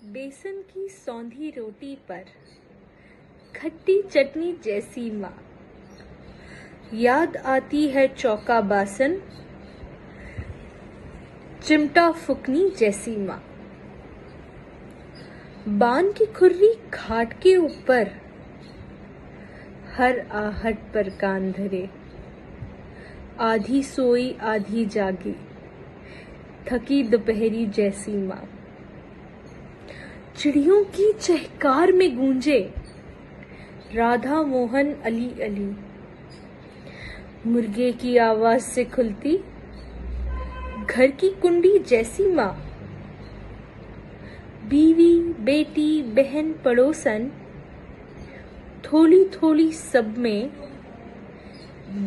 बेसन की सौंधी रोटी पर खट्टी चटनी जैसी माँ, याद आती है चौका बासन, चिमटा फुकनी जैसी माँ। बान की खुर्री खाट के ऊपर, हर आहट पर कान धरे, आधी सोई आधी जागी, थकी दोपहरी जैसी माँ। चिड़ियों की चहकार में गूंजे, राधा मोहन अली अली, मुर्गे की आवाज से खुलती घर की कुंडी जैसी माँ। बीवी बेटी बहन पड़ोसन, थोड़ी थोड़ी सब में,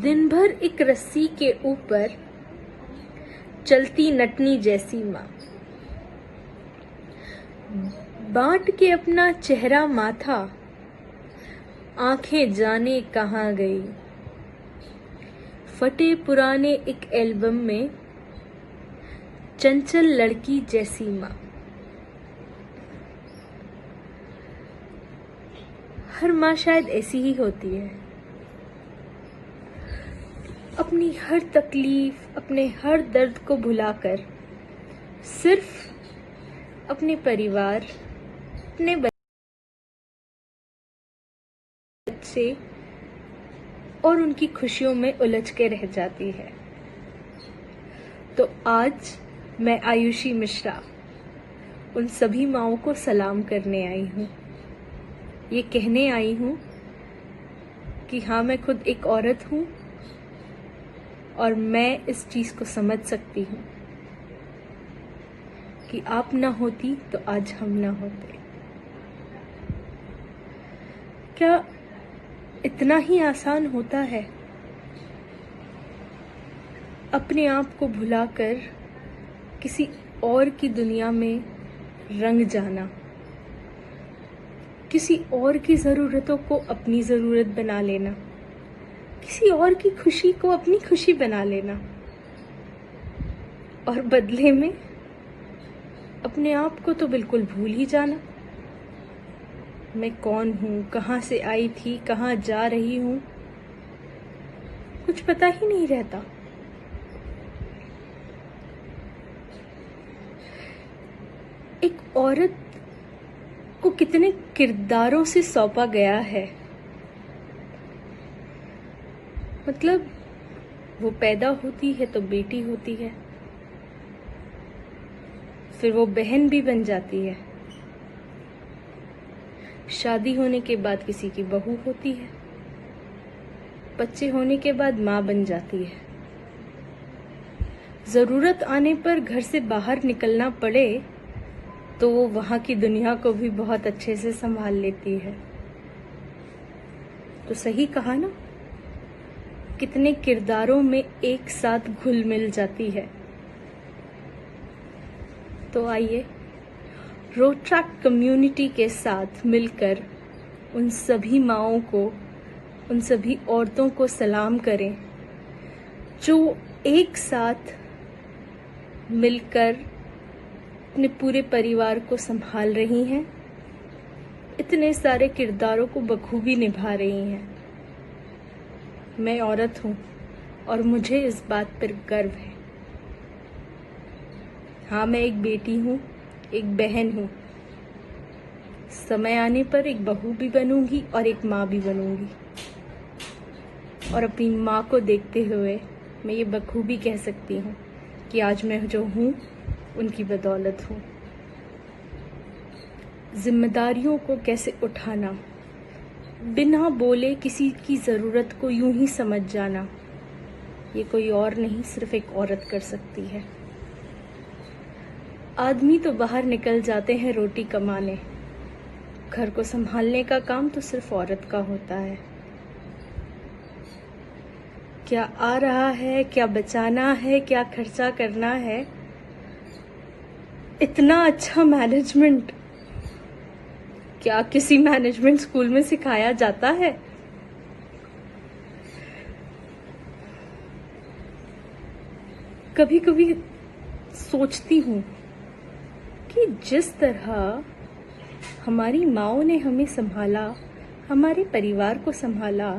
दिन भर एक रस्सी के ऊपर चलती नटनी जैसी माँ। बांट के अपना चेहरा माथा, आंखें जाने कहाँ गई, फटे पुराने एक एल्बम में चंचल लड़की जैसी माँ। हर माँ शायद ऐसी ही होती है, अपनी हर तकलीफ अपने हर दर्द को भुलाकर सिर्फ अपने परिवार, अपने बच्चे और उनकी खुशियों में उलझ के रह जाती है। तो आज मैं आयुषी मिश्रा उन सभी माँओं को सलाम करने आई हूँ। ये कहने आई हूँ कि हाँ, मैं खुद एक औरत हूँ और मैं इस चीज़ को समझ सकती हूँ कि आप ना होती तो आज हम ना होते। क्या इतना ही आसान होता है अपने आप को भुलाकर किसी और की दुनिया में रंग जाना, किसी और की ज़रूरतों को अपनी ज़रूरत बना लेना, किसी और की खुशी को अपनी खुशी बना लेना और बदले में अपने आप को तो बिल्कुल भूल ही जाना। मैं कौन हूँ, कहाँ से आई थी, कहाँ जा रही हूँ, कुछ पता ही नहीं रहता। एक औरत को कितने किरदारों से सौंपा गया है। मतलब वो पैदा होती है तो बेटी होती है, फिर वो बहन भी बन जाती है, शादी होने के बाद किसी की बहू होती है, बच्चे होने के बाद माँ बन जाती है, जरूरत आने पर घर से बाहर निकलना पड़े तो वो वहाँ की दुनिया को भी बहुत अच्छे से संभाल लेती है। तो सही कहा ना, कितने किरदारों में एक साथ घुल मिल जाती है। तो आइए रोड ट्रैक कम्युनिटी के साथ मिलकर उन सभी माँओं को, उन सभी औरतों को सलाम करें जो एक साथ मिलकर अपने पूरे परिवार को संभाल रही हैं, इतने सारे किरदारों को बखूबी निभा रही हैं। मैं औरत हूँ और मुझे इस बात पर गर्व है। हाँ, मैं एक बेटी हूँ, एक बहन हूँ, समय आने पर एक बहू भी बनूंगी और एक माँ भी बनूंगी। और अपनी माँ को देखते हुए मैं ये बखूबी कह सकती हूँ कि आज मैं जो हूँ उनकी बदौलत हूँ। जिम्मेदारियों को कैसे उठाना, बिना बोले किसी की ज़रूरत को यूं ही समझ जाना, ये कोई और नहीं, सिर्फ एक औरत कर सकती है। आदमी तो बाहर निकल जाते हैं रोटी कमाने, घर को संभालने का काम तो सिर्फ औरत का होता है। क्या आ रहा है, क्या बचाना है, क्या खर्चा करना है, इतना अच्छा मैनेजमेंट क्या किसी मैनेजमेंट स्कूल में सिखाया जाता है? कभी कभी सोचती हूँ कि जिस तरह हमारी माँओं ने हमें संभाला, हमारे परिवार को संभाला,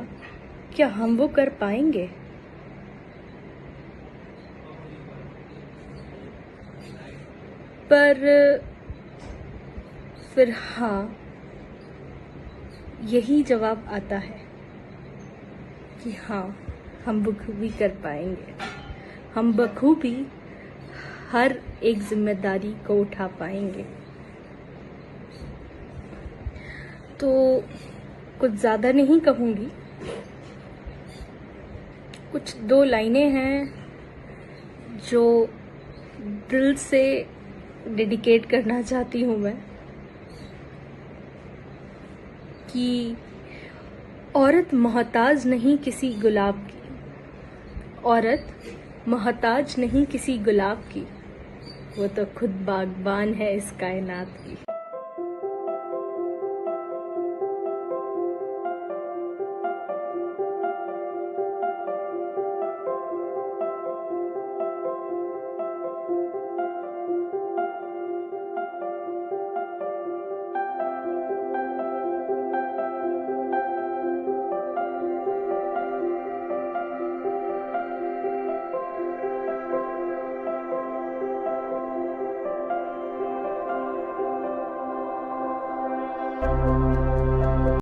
क्या हम वो कर पाएंगे? पर फिर हाँ, यही जवाब आता है कि हाँ, हम बखूबी कर पाएंगे, हम बखूबी हर एक जिम्मेदारी को उठा पाएंगे। तो कुछ ज़्यादा नहीं कहूँगी, कुछ 2 लाइनें हैं जो दिल से डेडिकेट करना चाहती हूँ मैं, कि औरत मोहताज नहीं किसी गुलाब की, औरत मोहताज नहीं किसी गुलाब की, वो तो खुद बागबान है इस कायनात की।